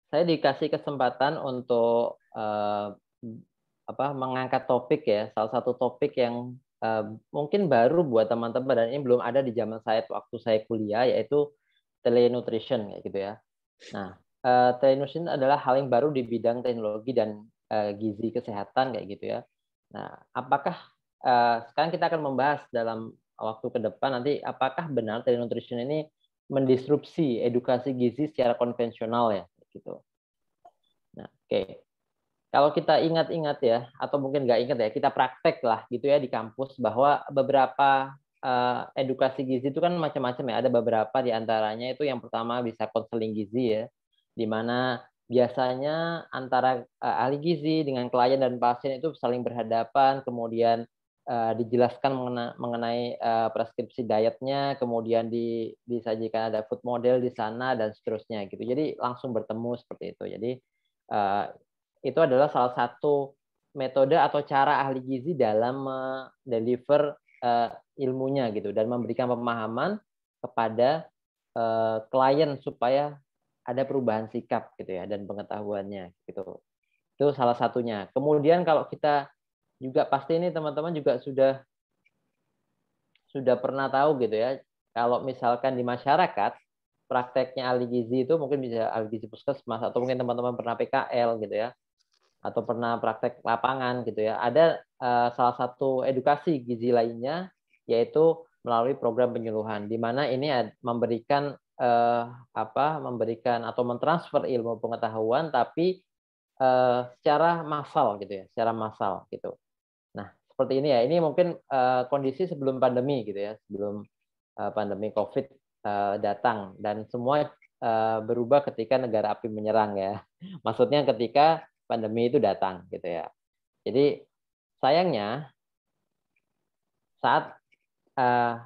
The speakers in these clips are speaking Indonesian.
Saya dikasih kesempatan untuk mengangkat topik ya, salah satu topik yang mungkin baru buat teman-teman dan ini belum ada di zaman saya waktu saya kuliah, yaitu telenutrition kayak gitu ya. Nah, telenutrition adalah hal yang baru di bidang teknologi dan gizi kesehatan kayak gitu ya. Nah, apakah sekarang kita akan membahas dalam waktu ke depan nanti apakah benar telenutrition ini mendisrupsi edukasi gizi secara konvensional ya gitu. Nah, oke. Kalau kita ingat-ingat ya, atau mungkin nggak ingat ya, kita praktek lah gitu ya di kampus bahwa beberapa edukasi gizi itu kan macam-macam ya. Ada beberapa di antaranya itu yang pertama bisa konseling gizi ya, di mana biasanya antara ahli gizi dengan klien dan pasien itu saling berhadapan, kemudian dijelaskan mengenai preskripsi dietnya, kemudian disajikan ada food model di sana dan seterusnya gitu. Jadi langsung bertemu seperti itu. Jadi eh, itu adalah salah satu metode atau cara ahli gizi dalam deliver ilmunya gitu dan memberikan pemahaman kepada klien supaya ada perubahan sikap gitu ya dan pengetahuannya gitu. Itu salah satunya. Kemudian kalau kita juga pasti ini teman-teman juga sudah pernah tahu gitu ya, kalau misalkan di masyarakat prakteknya ahli gizi itu mungkin bisa ahli gizi puskesmas atau mungkin teman-teman pernah PKL gitu ya, atau pernah praktek lapangan gitu ya. Ada salah satu edukasi gizi lainnya yaitu melalui program penyuluhan di mana ini memberikan memberikan atau mentransfer ilmu pengetahuan tapi secara massal gitu ya, secara massal gitu. Nah, seperti ini ya. Ini mungkin kondisi sebelum pandemi gitu ya, sebelum pandemi COVID datang dan semua berubah ketika negara api menyerang ya. Maksudnya ketika pandemi itu datang gitu ya. Jadi sayangnya saat uh,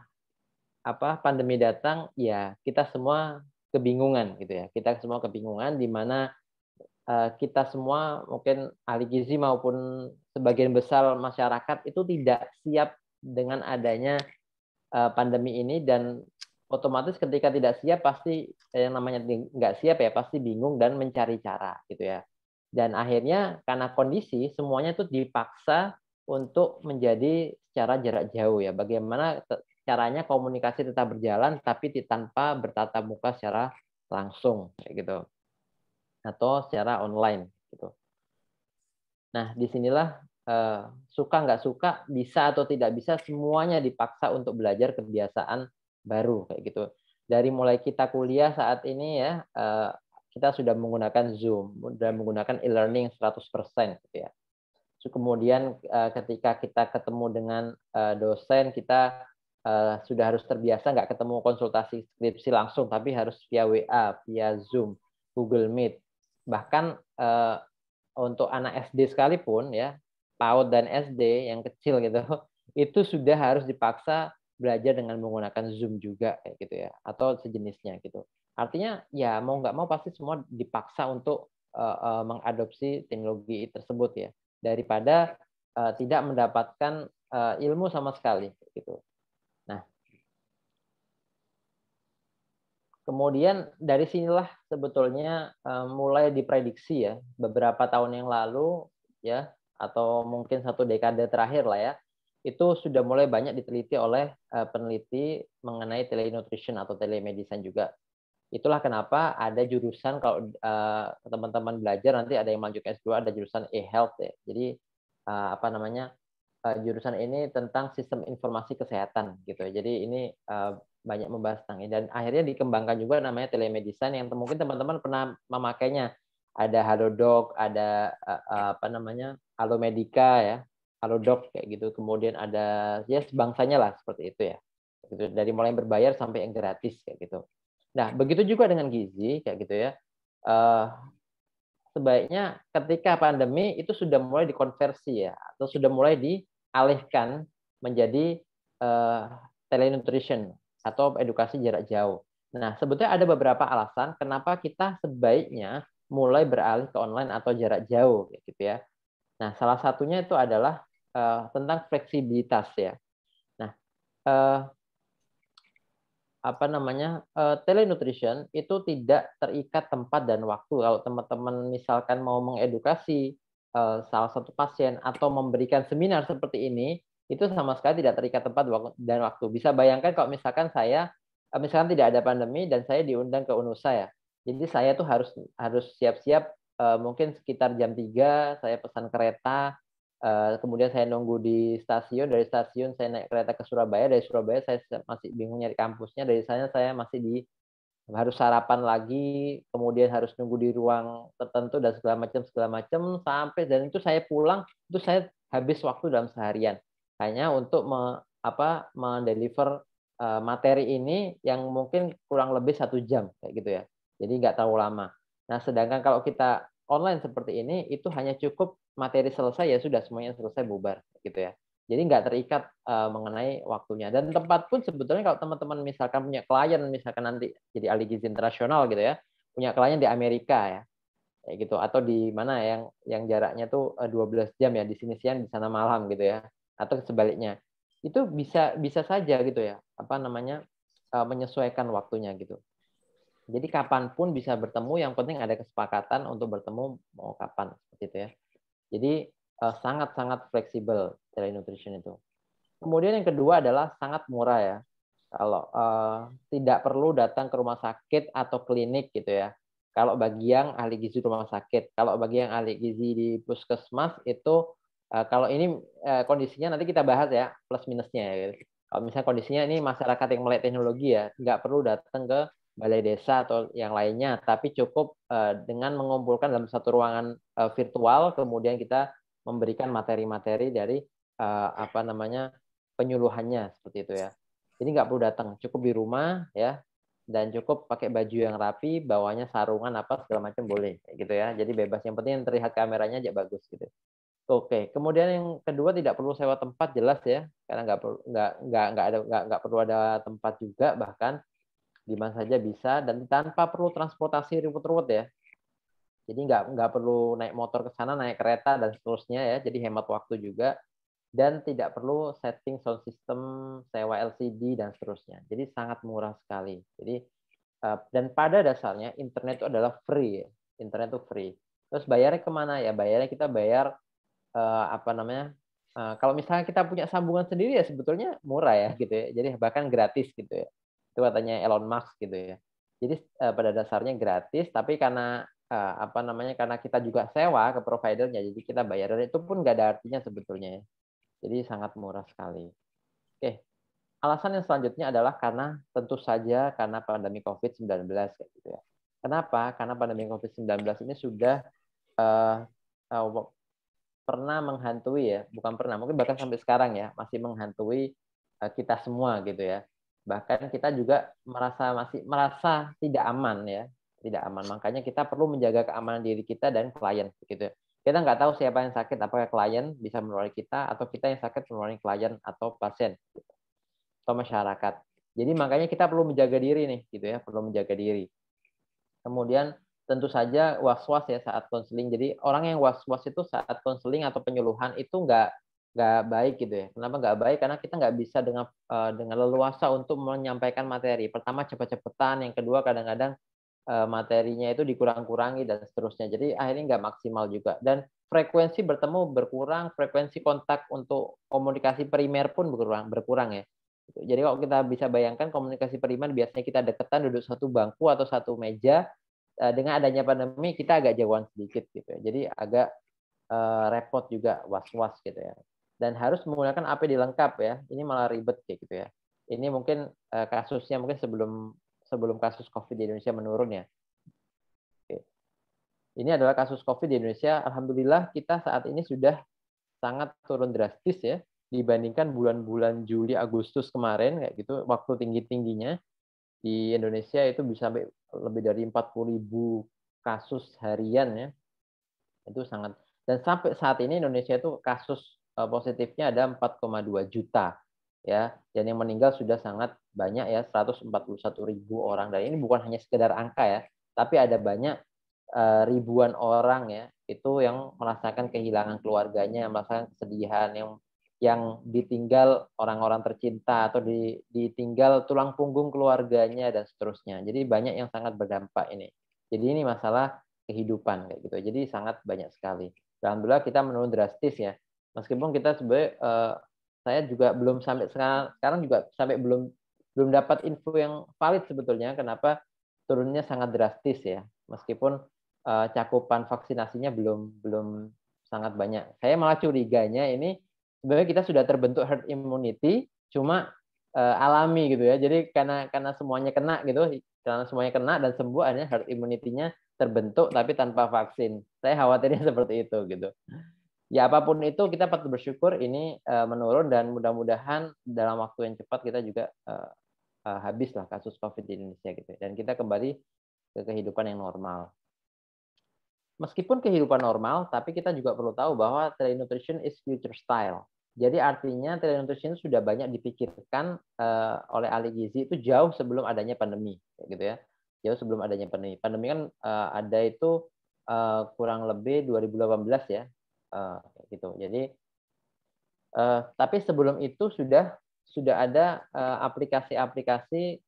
pandemi datang ya kita semua kebingungan gitu ya. Kita semua kebingungan di mana kita semua mungkin ahli gizi maupun sebagian besar masyarakat itu tidak siap dengan adanya pandemi ini dan otomatis ketika tidak siap pasti yang namanya nggak siap ya pasti bingung dan mencari cara gitu ya. Dan akhirnya karena kondisi semuanya itu dipaksa untuk menjadi secara jarak jauh ya. Bagaimana caranya komunikasi tetap berjalan tapi tanpa bertatap muka secara langsung kayak gitu atau secara online gitu. Nah, disinilah suka nggak suka, bisa atau tidak bisa, semuanya dipaksa untuk belajar kebiasaan baru kayak gitu. Dari mulai kita kuliah saat ini ya, kita sudah menggunakan Zoom, sudah menggunakan e-learning 100% gitu ya. Kemudian ketika kita ketemu dengan dosen, kita sudah harus terbiasa nggak ketemu konsultasi skripsi langsung, tapi harus via WA, via Zoom, Google Meet. Bahkan untuk anak SD sekalipun ya, PAUD dan SD yang kecil gitu, itu sudah harus dipaksa belajar dengan menggunakan Zoom juga kayak gitu ya, atau sejenisnya gitu. Artinya ya mau nggak mau pasti semua dipaksa untuk mengadopsi teknologi tersebut ya, daripada tidak mendapatkan ilmu sama sekali gitu. Nah, kemudian dari sinilah sebetulnya mulai diprediksi ya beberapa tahun yang lalu ya atau mungkin satu dekade terakhir lah ya itu sudah mulai banyak diteliti oleh peneliti mengenai telenutrition atau telemedicine juga. Itulah kenapa ada jurusan kalau teman-teman belajar nanti ada yang melanjutkan S2 ada jurusan e-health ya. Jadi jurusan ini tentang sistem informasi kesehatan gitu. Jadi ini banyak membahas tentang ini dan akhirnya dikembangkan juga namanya telemedicine yang mungkin teman-teman pernah memakainya. Ada Halodoc, ada Halomedica ya, Halodoc kayak gitu. Kemudian ada ya sebangsanya lah seperti itu ya. Gitu. Dari mulai yang berbayar sampai yang gratis kayak gitu. Nah, begitu juga dengan gizi kayak gitu ya. Uh, Sebaiknya ketika pandemi itu sudah mulai dikonversi ya atau sudah mulai dialihkan menjadi telenutrition atau edukasi jarak jauh. Nah, sebetulnya ada beberapa alasan kenapa kita sebaiknya mulai beralih ke online atau jarak jauh gitu ya. Nah, salah satunya itu adalah tentang fleksibilitas ya. Nah, apa namanya, telenutrition itu tidak terikat tempat dan waktu. Kalau teman-teman misalkan mau mengedukasi, salah satu pasien atau memberikan seminar seperti ini, itu sama sekali tidak terikat tempat dan waktu. Bisa bayangkan kalau misalkan saya, misalkan tidak ada pandemi dan saya diundang ke UNUSA ya. Jadi saya tuh harus siap-siap, mungkin sekitar jam 3 saya pesan kereta, kemudian saya nunggu di stasiun, dari stasiun saya naik kereta ke Surabaya, dari Surabaya saya masih bingung nyari kampusnya, dari sana saya masih harus sarapan lagi, kemudian harus nunggu di ruang tertentu dan segala macam, sampai dan itu saya pulang, itu saya habis waktu dalam seharian, hanya untuk mendeliver, materi ini yang mungkin kurang lebih 1 jam, kayak gitu ya. Jadi nggak terlalu lama. Nah, sedangkan kalau kita online seperti ini, itu hanya cukup materi selesai, ya sudah semuanya selesai, bubar, gitu ya. Jadi nggak terikat, mengenai waktunya. Dan tempat pun sebetulnya kalau teman-teman misalkan punya klien, misalkan nanti jadi ahli gizi internasional gitu ya, punya klien di Amerika ya, kayak gitu, atau di mana yang jaraknya tuh, 12 jam ya, di sini siang, di sana malam gitu ya, atau sebaliknya. Itu bisa bisa saja gitu ya, apa namanya, menyesuaikan waktunya gitu. Jadi kapan pun bisa bertemu, yang penting ada kesepakatan untuk bertemu mau kapan, seperti itu ya. Jadi, sangat-sangat fleksibel telenutrition itu. Kemudian yang kedua adalah sangat murah ya. Kalau, tidak perlu datang ke rumah sakit atau klinik gitu ya. Kalau bagi yang ahli gizi rumah sakit, kalau bagi yang ahli gizi di puskesmas itu, kalau ini, kondisinya nanti kita bahas ya, plus minusnya ya gitu. Kalau misalnya kondisinya ini masyarakat yang melek teknologi ya, nggak perlu datang ke balai desa atau yang lainnya, tapi cukup, dengan mengumpulkan dalam satu ruangan, virtual, kemudian kita memberikan materi-materi dari, apa namanya, penyuluhannya, seperti itu ya. Jadi nggak perlu datang, cukup di rumah ya, dan cukup pakai baju yang rapi, bawahnya sarungan apa segala macam boleh, kayak gitu ya. Jadi bebas, yang penting yang terlihat kameranya aja bagus gitu. Oke, kemudian yang kedua tidak perlu sewa tempat, jelas ya, karena nggak perlu ada tempat juga, bahkan di mana saja bisa dan tanpa perlu transportasi ruwet-ruwet ya. Jadi nggak perlu naik motor ke sana, naik kereta dan seterusnya ya, jadi hemat waktu juga. Dan tidak perlu setting sound system, sewa LCD dan seterusnya. Jadi sangat murah sekali. Jadi, dan pada dasarnya internet itu adalah free ya, internet itu free. Terus bayarnya kemana? Ya bayarnya kita bayar, apa namanya, kalau misalnya kita punya sambungan sendiri ya sebetulnya murah ya gitu ya, jadi bahkan gratis gitu ya. Itu katanya Elon Musk gitu ya. Jadi, pada dasarnya gratis, tapi karena, apa namanya, karena kita juga sewa ke provider-nya, jadi kita bayar, dan itu pun nggak ada artinya sebetulnya ya. Jadi sangat murah sekali. Oke, alasan yang selanjutnya adalah karena tentu saja karena pandemi COVID-19 kayak gitu ya. Kenapa? Karena pandemi COVID-19 ini sudah, eee eee, pernah menghantui ya, bukan pernah, mungkin bahkan sampai sekarang ya, masih menghantui, kita semua gitu ya. Bahkan kita juga masih merasa tidak aman ya, tidak aman. Makanya kita perlu menjaga keamanan diri kita dan klien, gitu. Kita nggak tahu siapa yang sakit, apakah klien bisa menulari kita, atau kita yang sakit menulari klien atau pasien, gitu, atau masyarakat. Jadi makanya kita perlu menjaga diri nih, gitu ya, perlu menjaga diri. Kemudian tentu saja was-was ya saat konseling. Jadi orang yang was-was itu saat konseling atau penyuluhan itu nggak baik gitu ya. Kenapa nggak baik? Karena kita nggak bisa dengan leluasa untuk menyampaikan materi. Pertama cepet-cepetan, yang kedua kadang-kadang, materinya itu dikurang-kurangi dan seterusnya. Jadi akhirnya nggak maksimal juga. Dan frekuensi bertemu berkurang, frekuensi kontak untuk komunikasi primer pun berkurang ya. Jadi kalau kita bisa bayangkan komunikasi primer biasanya kita deketan duduk satu bangku atau satu meja, dengan adanya pandemi kita agak jauhan sedikit gitu ya. Jadi agak, repot juga, was-was gitu ya. Dan harus menggunakan APD lengkap ya, ini malah ribet kayak gitu ya. Ini mungkin, kasusnya mungkin sebelum sebelum kasus Covid di Indonesia menurun ya. Oke. Ini adalah kasus Covid di Indonesia, alhamdulillah kita saat ini sudah sangat turun drastis ya, dibandingkan bulan-bulan Juli, Agustus kemarin kayak gitu, waktu tinggi-tingginya di Indonesia itu bisa sampai lebih dari 40.000 kasus harian ya. Itu sangat, dan sampai saat ini Indonesia itu kasus, positifnya ada 4,2 juta ya, dan yang meninggal sudah sangat banyak ya, 141.000 orang, dan ini bukan hanya sekedar angka ya, tapi ada banyak, ribuan orang ya, itu yang merasakan kehilangan keluarganya, merasakan kesedihan, yang yang ditinggal orang-orang tercinta atau ditinggal tulang punggung keluarganya dan seterusnya. Jadi banyak yang sangat berdampak ini. Jadi ini masalah kehidupan kayak gitu. Jadi sangat banyak sekali. Alhamdulillah kita menurun drastis ya. Meskipun kita sebenarnya saya juga belum sampai sekarang juga sampai belum dapat info yang valid sebetulnya kenapa turunnya sangat drastis ya. Meskipun cakupan vaksinasinya belum sangat banyak. Saya malah curiganya ini sebenarnya kita sudah terbentuk herd immunity, cuma alami gitu ya. Jadi karena semuanya kena gitu, karena semuanya kena dan sembuh, akhirnya herd immunity-nya terbentuk tapi tanpa vaksin. Saya khawatirnya seperti itu gitu. Ya apapun itu kita patut bersyukur ini menurun dan mudah-mudahan dalam waktu yang cepat kita juga habislah kasus COVID di Indonesia gitu. Dan kita kembali ke kehidupan yang normal. Meskipun kehidupan normal, tapi kita juga perlu tahu bahwa telenutrition is future style. Jadi artinya telenutrition sudah banyak dipikirkan oleh ahli gizi itu jauh sebelum adanya pandemi, gitu ya. Jauh sebelum adanya pandemi. Pandemi kan ada itu kurang lebih 2018 ya, gitu. Jadi tapi sebelum itu sudah ada aplikasi-aplikasi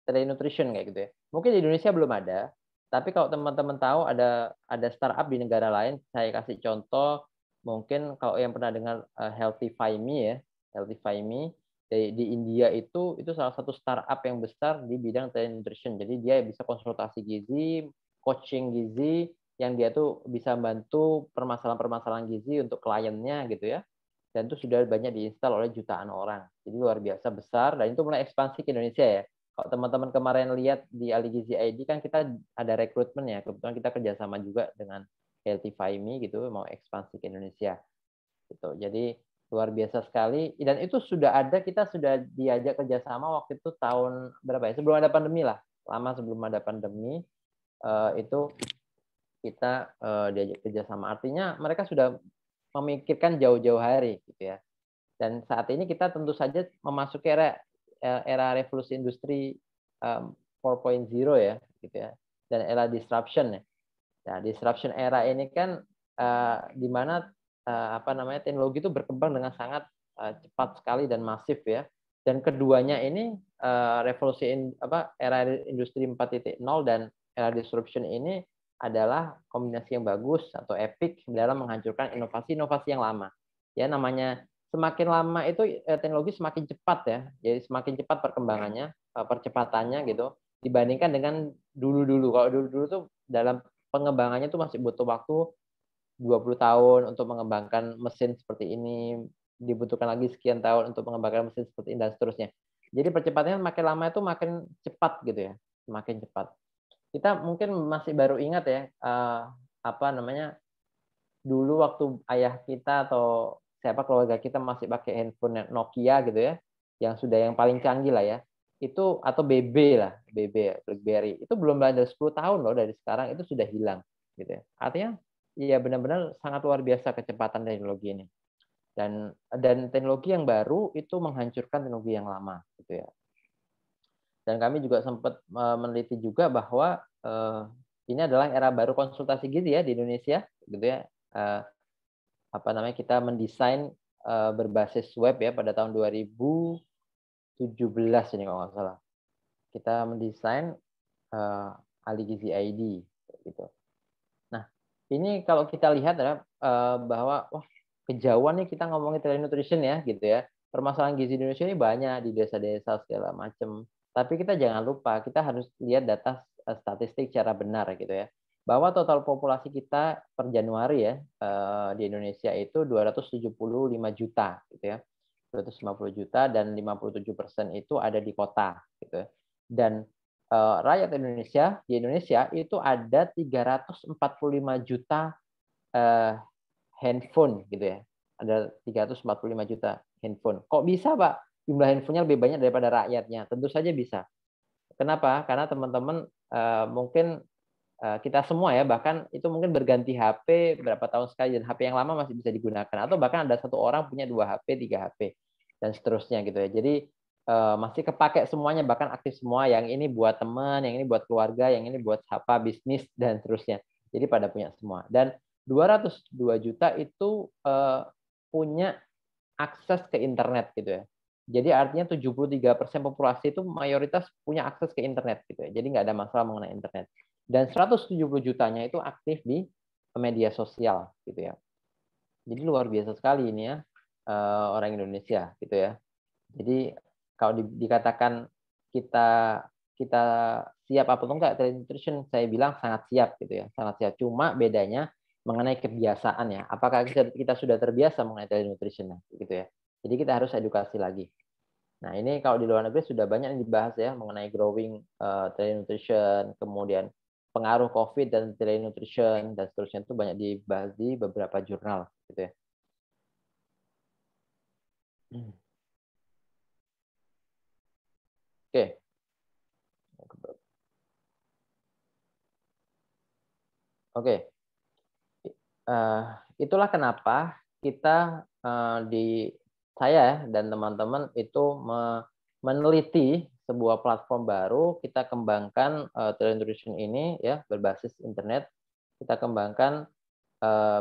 telenutrition kayak gitu ya. Mungkin di Indonesia belum ada, tapi kalau teman-teman tahu ada startup di negara lain, saya kasih contoh, mungkin kalau yang pernah dengar Healthify Me ya, Healthify Me di India itu salah satu startup yang besar di bidang telenutrition. Jadi dia bisa konsultasi gizi, coaching gizi, yang dia tuh bisa bantu permasalahan-permasalahan gizi untuk kliennya gitu ya. Dan itu sudah banyak diinstal oleh jutaan orang. Jadi luar biasa besar dan itu mulai ekspansi ke Indonesia ya. Kalau teman-teman kemarin lihat di Ali Gizi ID kan kita ada rekrutmen ya, kebetulan kita kerjasama juga dengan Healthify Me gitu, mau ekspansi ke Indonesia. Gitu. Jadi luar biasa sekali dan itu sudah ada, kita sudah diajak kerjasama waktu itu tahun berapa ya, sebelum ada pandemi lah, lama sebelum ada pandemi itu kita diajak kerjasama. Artinya mereka sudah memikirkan jauh-jauh hari gitu ya. Dan saat ini kita tentu saja memasuki era revolusi industri 4.0 ya, gitu ya, dan era disruption ya. Nah, disruption era ini kan di mana teknologi itu berkembang dengan sangat cepat sekali dan masif ya. Dan keduanya ini era industri 4.0 dan era disruption ini adalah kombinasi yang bagus atau epic dalam menghancurkan inovasi-inovasi yang lama. Ya namanya semakin lama itu teknologi semakin cepat ya. Jadi semakin cepat perkembangannya, percepatannya gitu dibandingkan dengan dulu-dulu. Kalau dulu-dulu tuh dalam pengembangannya tuh masih butuh waktu 20 tahun untuk mengembangkan mesin seperti ini, dibutuhkan lagi sekian tahun untuk mengembangkan mesin seperti ini dan seterusnya. Jadi percepatannya makin lama itu makin cepat gitu ya, semakin cepat. Kita mungkin masih baru ingat ya, dulu waktu ayah kita atau siapa keluarga kita masih pakai handphone Nokia gitu ya, yang paling canggih lah ya, itu atau BB lah, BB BlackBerry, itu belum ada 10 tahun loh dari sekarang itu sudah hilang gitu ya. Artinya ya benar-benar sangat luar biasa kecepatan teknologi ini. Dan teknologi yang baru itu menghancurkan teknologi yang lama gitu ya. Dan kami juga sempat meneliti juga bahwa ini adalah era baru konsultasi gizi ya di Indonesia gitu ya. Kita mendesain berbasis web ya pada tahun 2017 ini kalau nggak salah. Kita mendesain Ali Gizi ID gitu. Nah, ini kalau kita lihat adalah bahwa wah kejauhan nih kita ngomongin telenutrition ya gitu ya. Permasalahan gizi di Indonesia ini banyak di desa-desa segala macam. Tapi kita jangan lupa, kita harus lihat data statistik secara benar gitu ya. Bahwa total populasi kita per Januari ya di Indonesia itu 275 juta gitu ya. 250 juta dan 57% itu ada di kota gitu ya. Dan rakyat Indonesia di Indonesia itu ada 345 juta handphone gitu ya. Ada 345 juta handphone. Kok bisa, Pak? Jumlah handphonenya lebih banyak daripada rakyatnya. Tentu saja bisa. Kenapa? Karena teman-teman mungkin kita semua ya, bahkan itu mungkin berganti HP berapa tahun sekali dan HP yang lama masih bisa digunakan. Atau bahkan ada satu orang punya 2 HP, 3 HP dan seterusnya gitu ya. Jadi masih kepake semuanya, bahkan aktif semua. Yang ini buat teman, yang ini buat keluarga, yang ini buat apa bisnis dan seterusnya. Jadi pada punya semua. Dan 202 juta itu punya akses ke internet gitu ya. Jadi artinya 73% populasi itu mayoritas punya akses ke internet gitu ya. Jadi nggak ada masalah mengenai internet. Dan 170 jutanya itu aktif di media sosial gitu ya. Jadi luar biasa sekali ini ya orang Indonesia gitu ya. Jadi kalau dikatakan kita kita siap apa enggak telenutrition, saya bilang sangat siap gitu ya, sangat siap. Cuma bedanya mengenai kebiasaan ya. Apakah kita sudah terbiasa mengenai telenutrition gitu ya. Jadi kita harus edukasi lagi. Nah, ini kalau di luar negeri sudah banyak yang dibahas ya mengenai growing telenutrition, kemudian pengaruh COVID dan telenutrition dan seterusnya itu banyak dibahas di beberapa jurnal gitu ya. Oke. Oke. Itulah kenapa kita di saya dan teman-teman itu meneliti sebuah platform baru, kita kembangkan telenutrition ini ya berbasis internet, kita kembangkan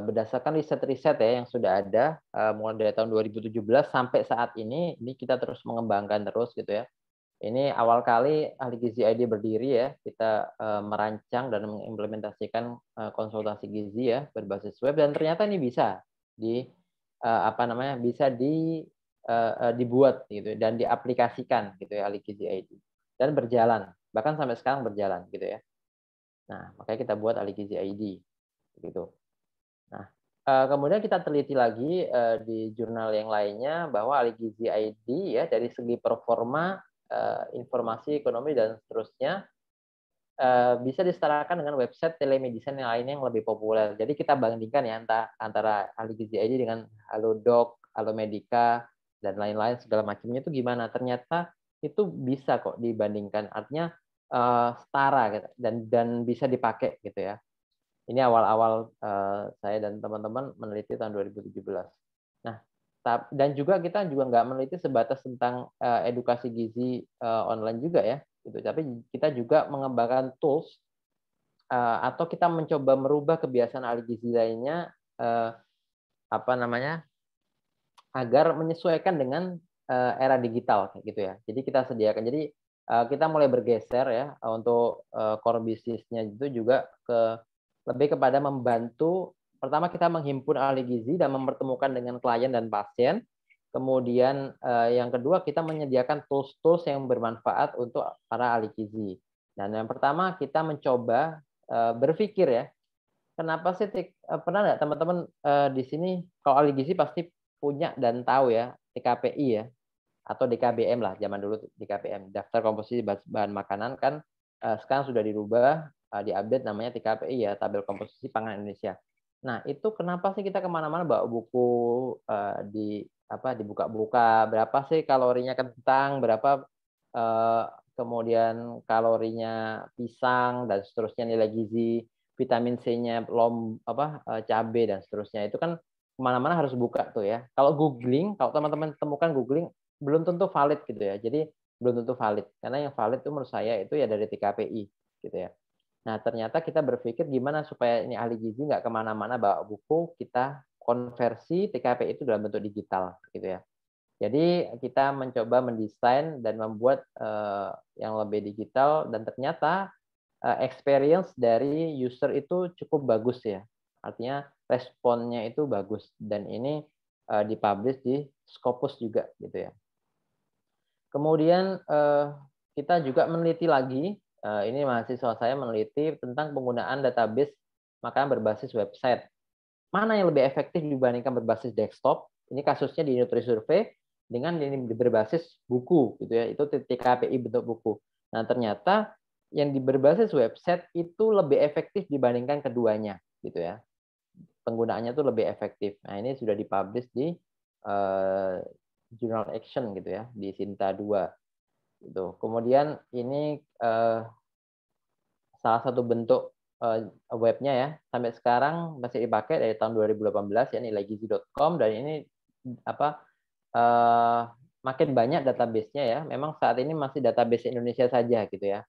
berdasarkan riset-riset ya yang sudah ada mulai dari tahun 2017 sampai saat ini kita terus mengembangkan terus gitu ya. Ini awal kali Ahli Gizi ID berdiri ya, kita merancang dan mengimplementasikan konsultasi gizi ya berbasis web dan ternyata ini bisa dibuat gitu dan diaplikasikan gitu ya Ahli Gizi ID dan berjalan bahkan sampai sekarang berjalan gitu ya. Nah makanya kita buat Ahli Gizi ID gitu. Nah kemudian kita teliti lagi di jurnal yang lainnya bahwa Ahli Gizi ID ya dari segi performa informasi ekonomi dan seterusnya bisa disetarakan dengan website telemedicine yang lainnya yang lebih populer. Jadi kita bandingkan ya antara Ahli Gizi ID dengan Halodoc, Halomedica dan lain-lain segala macamnya itu gimana? Ternyata itu bisa kok dibandingkan. Artinya setara gitu dan bisa dipakai gitu ya. Ini awal-awal saya dan teman-teman meneliti tahun 2017. Nah, dan juga kita juga nggak meneliti sebatas tentang edukasi gizi online juga ya, gitu. Tapi kita juga mengembangkan tools atau kita mencoba merubah kebiasaan ahli gizi lainnya agar menyesuaikan dengan era digital kayak gitu ya. Jadi kita sediakan. Jadi kita mulai bergeser ya untuk core bisnisnya itu juga lebih kepada membantu. Pertama kita menghimpun ahli gizi dan mempertemukan dengan klien dan pasien. Kemudian yang kedua kita menyediakan tools-tools yang bermanfaat untuk para ahli gizi. Dan yang pertama kita mencoba berpikir ya, kenapa sih pernah nggak teman-teman di sini kalau ahli gizi pasti punya dan tahu ya TKPI ya atau DKBM lah zaman dulu DKBM daftar komposisi bahan makanan kan sekarang sudah dirubah diupdate namanya TKPI ya tabel komposisi pangan Indonesia. Nah itu kenapa sih kita kemana-mana bawa buku dibuka-buka berapa sih kalorinya kentang berapa kemudian kalorinya pisang dan seterusnya nilai gizi vitamin C-nya cabai dan seterusnya itu kan kemana-mana harus buka tuh ya. Kalau googling, kalau teman-teman temukan googling belum tentu valid gitu ya. Jadi belum tentu valid karena yang valid itu menurut saya itu ya dari TKPI gitu ya. Nah ternyata kita berpikir gimana supaya ini ahli gizi nggak kemana-mana bawa buku, kita konversi TKPI itu dalam bentuk digital gitu ya. Jadi kita mencoba mendesain dan membuat yang lebih digital dan ternyata experience dari user itu cukup bagus ya. Artinya responnya itu bagus dan ini dipublish di Scopus juga gitu ya. Kemudian kita juga meneliti lagi, ini mahasiswa saya meneliti tentang penggunaan database makanan berbasis website. Mana yang lebih efektif dibandingkan berbasis desktop? Ini kasusnya di NutriSurvey dengan ini berbasis buku gitu ya. Itu TKPI bentuk buku. Nah, ternyata yang berbasis website itu lebih efektif dibandingkan keduanya gitu ya. Penggunaannya itu lebih efektif. Nah, ini sudah dipublish di Journal Action gitu ya, di Sinta 2 gitu. Kemudian ini salah satu bentuk webnya ya sampai sekarang masih dipakai dari tahun 2018 ya nilaigizi.com dan ini makin banyak database-nya ya. Memang saat ini masih database Indonesia saja gitu ya.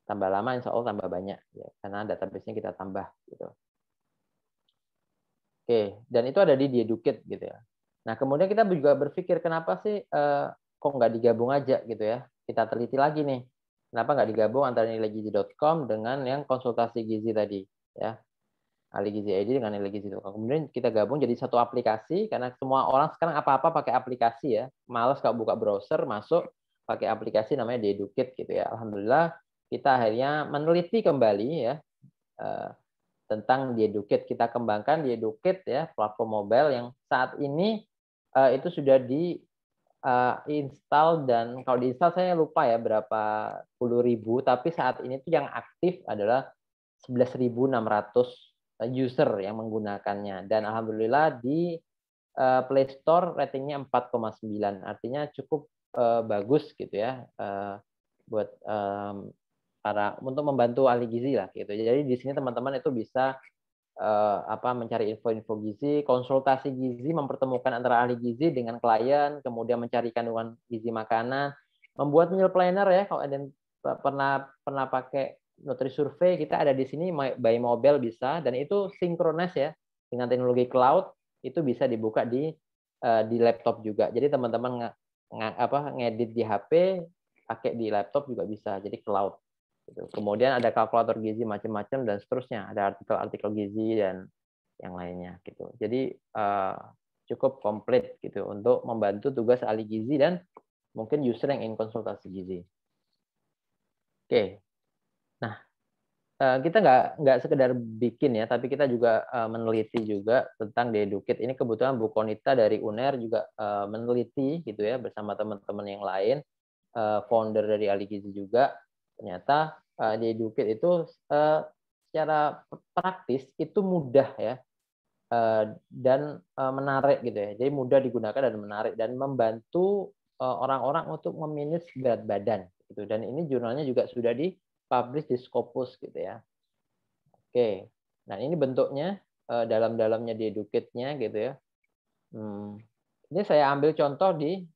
Tambah lama insya Allah tambah banyak ya karena database-nya kita tambah gitu. Oke, dan itu ada di Educate gitu ya. Nah, kemudian kita juga berpikir kenapa sih kok nggak digabung aja gitu ya? Kita teliti lagi nih, kenapa nggak digabung antara nilaigizi.com dengan yang konsultasi gizi tadi ya, ahli gizi ID dengan nilaigizi.com. Kemudian kita gabung jadi satu aplikasi karena semua orang sekarang apa-apa pakai aplikasi ya. Males kalau buka browser, masuk pakai aplikasi namanya Dedukit gitu ya. Alhamdulillah kita akhirnya meneliti kembali ya tentang Dedukit. Kita kembangkan Dedukit ya, platform mobile yang saat ini itu sudah di install, dan kalau diinstal saya lupa ya berapa puluh ribu, tapi saat ini tuh yang aktif adalah 11.600 user yang menggunakannya, dan alhamdulillah di Play Store ratingnya 4,9, artinya cukup bagus gitu ya buat para untuk membantu ahli gizi lah gitu. Jadi di sini teman-teman itu bisa mencari info-info gizi, konsultasi gizi, mempertemukan antara ahli gizi dengan klien, kemudian mencari kandungan gizi makanan, membuat meal planner ya. Kalau ada yang pernah pakai NutriSurvey, kita ada di sini by mobile bisa, dan itu sinkronis ya dengan teknologi cloud, itu bisa dibuka di laptop juga. Jadi teman-teman ngedit di HP, pakai di laptop juga bisa. Jadi cloud. Gitu. Kemudian ada kalkulator gizi macam-macam dan seterusnya, ada artikel-artikel gizi dan yang lainnya gitu. Jadi cukup komplit gitu untuk membantu tugas ahli gizi dan mungkin user yang ingin konsultasi gizi. Oke, nah kita nggak sekedar bikin ya, tapi kita juga meneliti juga tentang Dedukit. Ini kebetulan Bu Konita dari UNER juga meneliti gitu ya bersama teman-teman yang lain, founder dari ahli gizi juga. Ternyata Dedukit itu secara praktis itu mudah ya dan menarik gitu ya. Jadi mudah digunakan dan menarik dan membantu orang-orang untuk memanage berat badan gitu. Dan ini jurnalnya juga sudah dipublish di Scopus gitu ya. Oke. Nah, ini bentuknya dalam-dalamnya Dedukitnya gitu ya. Ini saya ambil contoh di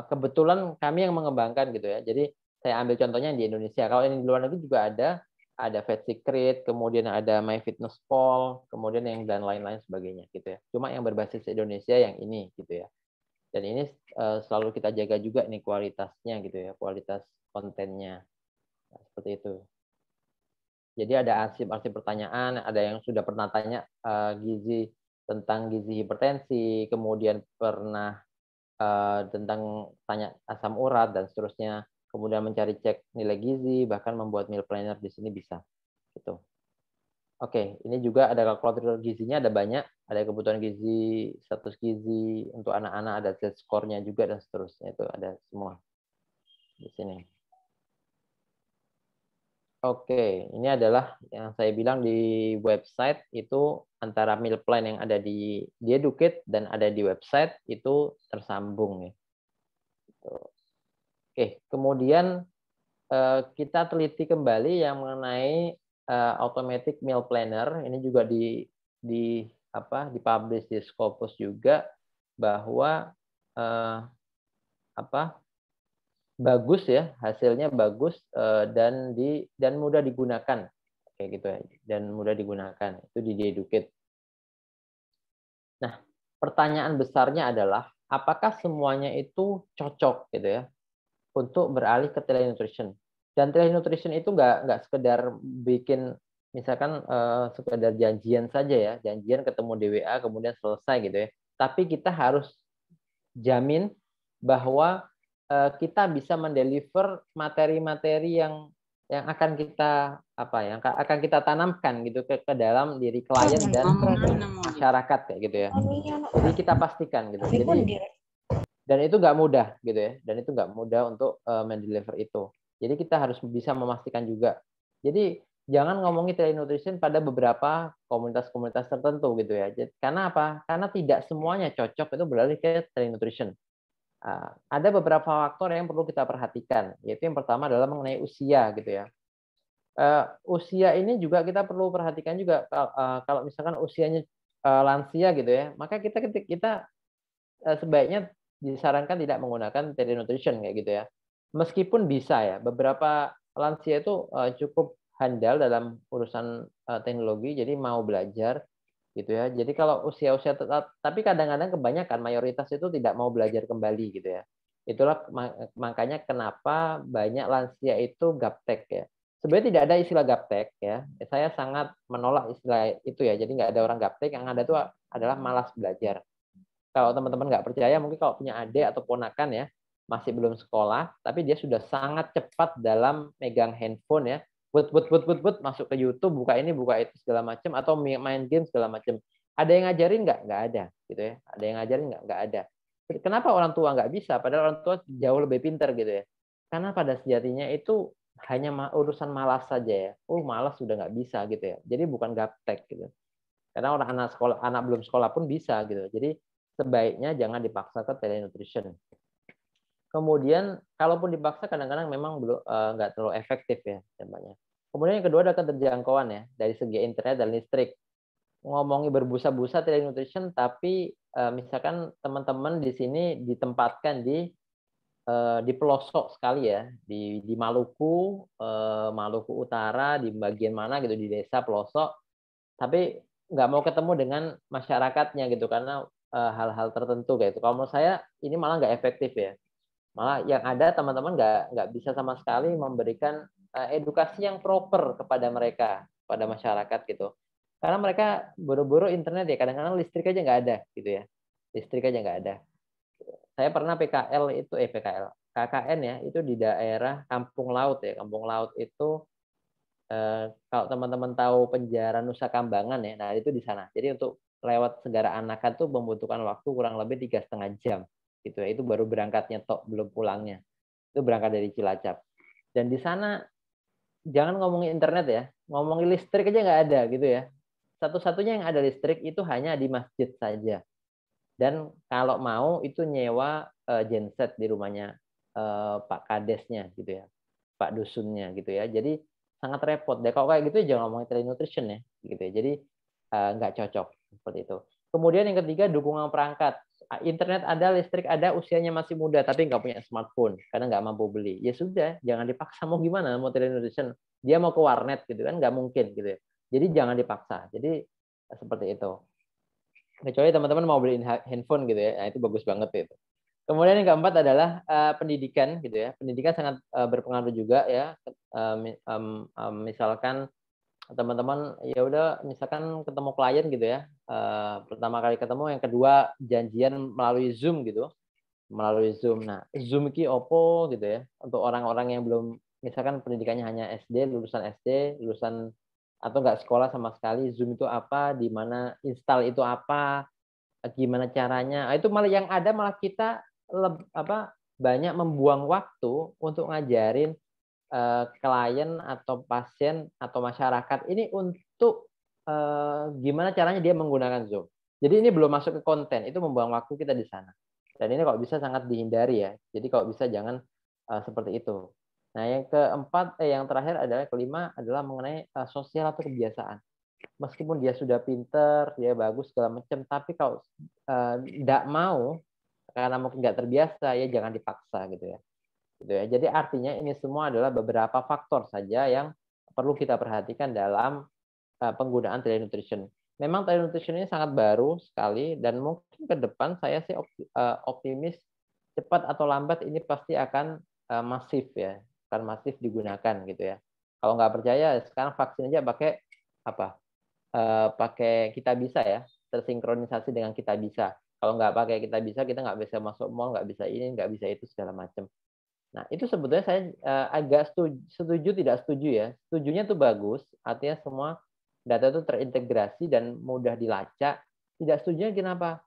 kebetulan kami yang mengembangkan gitu ya. Jadi saya ambil contohnya di Indonesia. Kalau ini di luar negeri juga ada Fat Secret, kemudian ada MyFitnessPal, kemudian yang dan lain-lain sebagainya gitu ya. Cuma yang berbasis Indonesia yang ini gitu ya. Dan ini selalu kita jaga juga nih kualitasnya gitu ya, kualitas kontennya. Nah, seperti itu. Jadi ada arsip-arsip pertanyaan, ada yang sudah pernah tanya gizi tentang gizi hipertensi, kemudian pernah tentang tanya asam urat dan seterusnya, kemudian mencari cek nilai gizi, bahkan membuat meal planner di sini bisa. Gitu. Oke, ini juga ada kalkulator gizinya, ada banyak, ada kebutuhan gizi, status gizi untuk anak-anak, ada Z-score-nya juga dan seterusnya, itu ada semua di sini. Oke, ini adalah yang saya bilang di website itu antara meal plan yang ada di Dedukit dan ada di website itu tersambung ya. Oke, kemudian kita teliti kembali yang mengenai automatic meal planner. Ini juga dipublish di Scopus juga bahwa bagus ya, hasilnya bagus dan mudah digunakan kayak gitu ya, dan mudah digunakan itu di Dedukit. Nah, pertanyaan besarnya adalah apakah semuanya itu cocok gitu ya untuk beralih ke telenutrition. Dan telenutrition itu nggak sekedar bikin misalkan sekedar janjian saja ya, janjian ketemu di WA kemudian selesai gitu ya. Tapi kita harus jamin bahwa kita bisa mendeliver materi-materi yang akan kita akan kita tanamkan gitu ke dalam diri klien dan masyarakat kayak gitu ya. Jadi kita pastikan gitu. Jadi dan itu nggak mudah gitu ya. Dan itu nggak mudah untuk mendeliver itu. Jadi kita harus bisa memastikan juga. Jadi jangan ngomongin telenutrition pada beberapa komunitas-komunitas tertentu gitu ya. Karena apa? Karena tidak semuanya cocok itu beralih ke telenutrition. Ada beberapa faktor yang perlu kita perhatikan, yaitu yang pertama adalah mengenai usia gitu ya. Usia ini juga kita perlu perhatikan juga kalau misalkan usianya lansia gitu ya, maka kita sebaiknya disarankan tidak menggunakan telenutrition kayak gitu ya. Meskipun bisa ya, beberapa lansia itu cukup handal dalam urusan teknologi, jadi mau belajar gitu ya. Jadi kalau usia-usia tapi kadang-kadang kebanyakan mayoritas itu tidak mau belajar kembali gitu ya. Itulah makanya kenapa banyak lansia itu gaptek ya. Sebenarnya tidak ada istilah gaptek ya. Saya sangat menolak istilah itu ya. Jadi nggak ada orang gaptek, yang ada itu adalah malas belajar. Kalau teman-teman nggak percaya, mungkin kalau punya adik atau ponakan ya, masih belum sekolah, tapi dia sudah sangat cepat dalam megang handphone ya, masuk ke YouTube, buka ini, buka itu segala macam, atau main game segala macam. Ada yang ngajarin nggak? Nggak ada, gitu ya. Ada yang ngajarin nggak? Nggak ada. Kenapa orang tua nggak bisa? Padahal orang tua jauh lebih pintar gitu ya. Karena pada sejatinya itu hanya urusan malas saja ya. Oh, malas sudah nggak bisa gitu ya. Jadi bukan gaptek gitu. Karena orang anak sekolah, anak belum sekolah pun bisa gitu. Jadi sebaiknya jangan dipaksa ke telenutrition. Kemudian kalaupun dipaksa kadang-kadang memang belum nggak terlalu efektif ya namanya. Kemudian yang kedua adalah keterjangkauan ya dari segi internet dan listrik. Ngomongi berbusa-busa telenutrition, tapi misalkan teman-teman di sini ditempatkan di pelosok sekali ya, di Maluku, Maluku Utara, di bagian mana gitu, di desa pelosok, tapi nggak mau ketemu dengan masyarakatnya gitu karena hal-hal tertentu kayak itu. Kalau menurut saya ini malah nggak efektif ya. Malah yang ada teman-teman nggak bisa sama sekali memberikan edukasi yang proper kepada mereka, pada masyarakat gitu. Karena mereka buru-buru internet ya, kadang-kadang listrik aja nggak ada gitu ya. Listrik aja nggak ada. Saya pernah PKL itu PKL KKN ya, itu di daerah Kampung Laut ya. Kampung Laut itu kalau teman-teman tahu penjara Nusa Kambangan ya, nah itu di sana. Jadi untuk lewat Segara Anakan tuh membutuhkan waktu kurang lebih 3,5 jam gitu ya. Itu baru berangkatnya tok, belum pulangnya. Itu berangkat dari Cilacap. Dan di sana jangan ngomongin internet ya, ngomongin listrik aja nggak ada gitu ya. Satu-satunya yang ada listrik itu hanya di masjid saja. Dan kalau mau itu nyewa genset di rumahnya Pak Kadesnya gitu ya, Pak Dusunnya gitu ya. Jadi sangat repot deh. Kalau kayak gitu jangan ngomongin telenutrition ya, gitu ya. Jadi nggak cocok seperti itu. Kemudian yang ketiga, dukungan perangkat. Internet ada, listrik ada, usianya masih muda tapi nggak punya smartphone karena nggak mampu beli. Ya sudah, jangan dipaksa, mau gimana mau telenutrition. Dia mau ke warnet gitu kan nggak mungkin gitu ya. Jadi jangan dipaksa. Jadi seperti itu. Kecuali teman-teman mau beliin handphone gitu ya, nah itu bagus banget itu. Kemudian yang keempat adalah pendidikan gitu ya. Pendidikan sangat berpengaruh juga ya. Misalkan teman-teman ya udah misalkan ketemu klien gitu ya. Pertama kali ketemu, yang kedua janjian melalui Zoom gitu. Melalui Zoom. Nah, Zoom iki opo gitu ya. Untuk orang-orang yang belum misalkan pendidikannya hanya SD, lulusan atau nggak sekolah sama sekali, Zoom itu apa, di mana install itu apa, gimana caranya. Itu malah yang ada malah kita banyak membuang waktu untuk ngajarin klien atau pasien atau masyarakat ini untuk gimana caranya dia menggunakan Zoom. Jadi ini belum masuk ke konten, itu membuang waktu kita di sana. Dan ini kalau bisa sangat dihindari ya. Jadi kalau bisa jangan seperti itu. Nah, yang keempat, yang terakhir adalah kelima adalah mengenai sosial atau kebiasaan. Meskipun dia sudah pinter, dia bagus segala macam, tapi kalau tidak mau karena mungkin nggak terbiasa, ya jangan dipaksa gitu ya. Gitu ya. Jadi artinya ini semua adalah beberapa faktor saja yang perlu kita perhatikan dalam penggunaan telenutrition. Memang telenutrition ini sangat baru sekali dan mungkin ke depan saya sih optimis cepat atau lambat ini pasti akan masif ya, akan masif digunakan gitu ya. Kalau nggak percaya sekarang vaksin aja pakai apa? Pakai Kita Bisa ya, tersinkronisasi dengan Kita Bisa. Kalau nggak pakai Kita Bisa, kita nggak bisa masuk mall, nggak bisa ini, nggak bisa itu segala macam. Nah, itu sebetulnya saya agak setuju tidak setuju ya. Setujunya tuh bagus, artinya semua data itu terintegrasi dan mudah dilacak. Tidak setujunya kenapa?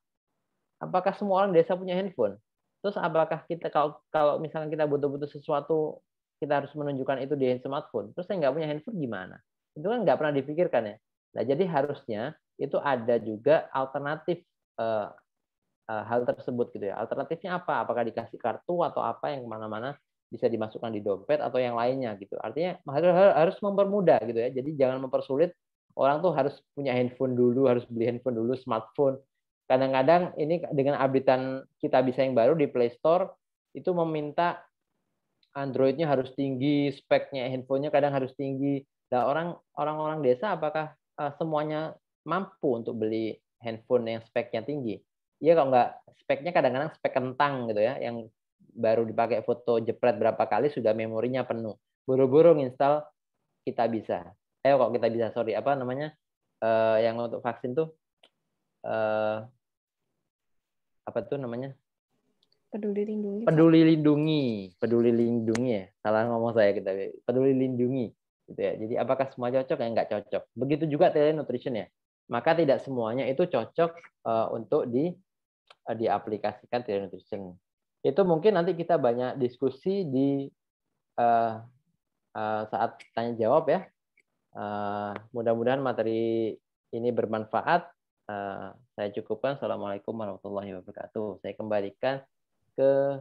Apakah semua orang desa punya handphone? Terus apakah kita kalau misalnya kita butuh-butuh sesuatu, kita harus menunjukkan itu di smartphone. Terus saya nggak punya handphone gimana? Itu kan nggak pernah dipikirkan ya. Nah, jadi harusnya itu ada juga alternatif hal tersebut gitu ya. Alternatifnya apa? Apakah dikasih kartu atau apa yang kemana-mana bisa dimasukkan di dompet atau yang lainnya gitu. Artinya harus mempermudah gitu ya. Jadi jangan mempersulit. Orang tuh harus punya handphone dulu, harus beli handphone dulu, smartphone. Kadang-kadang ini dengan updatean Kita Bisa yang baru di Play Store itu meminta Android-nya harus tinggi, speknya handphonenya kadang harus tinggi. Nah, orang-orang desa apakah semuanya mampu untuk beli handphone yang speknya tinggi. Iya kalau nggak speknya kadang-kadang spek kentang gitu ya, yang baru dipakai foto jepret berapa kali sudah memorinya penuh. Buru-buru nginstal Kitabisa. Kok Kitabisa, sorry, apa namanya, yang untuk vaksin tuh, eh, apa tuh namanya? Peduli Lindungi, Pak. Peduli Lindungi ya. Salah ngomong saya kita. Peduli Lindungi gitu ya. Jadi apakah semua cocok? Ya nggak cocok. Begitu juga telenutrition ya. Maka tidak semuanya itu cocok untuk diaplikasikan telenutrition. Itu mungkin nanti kita banyak diskusi di saat tanya jawab ya. Mudah-mudahan materi ini bermanfaat. Saya cukupkan. Assalamualaikum warahmatullahi wabarakatuh. Saya kembalikan ke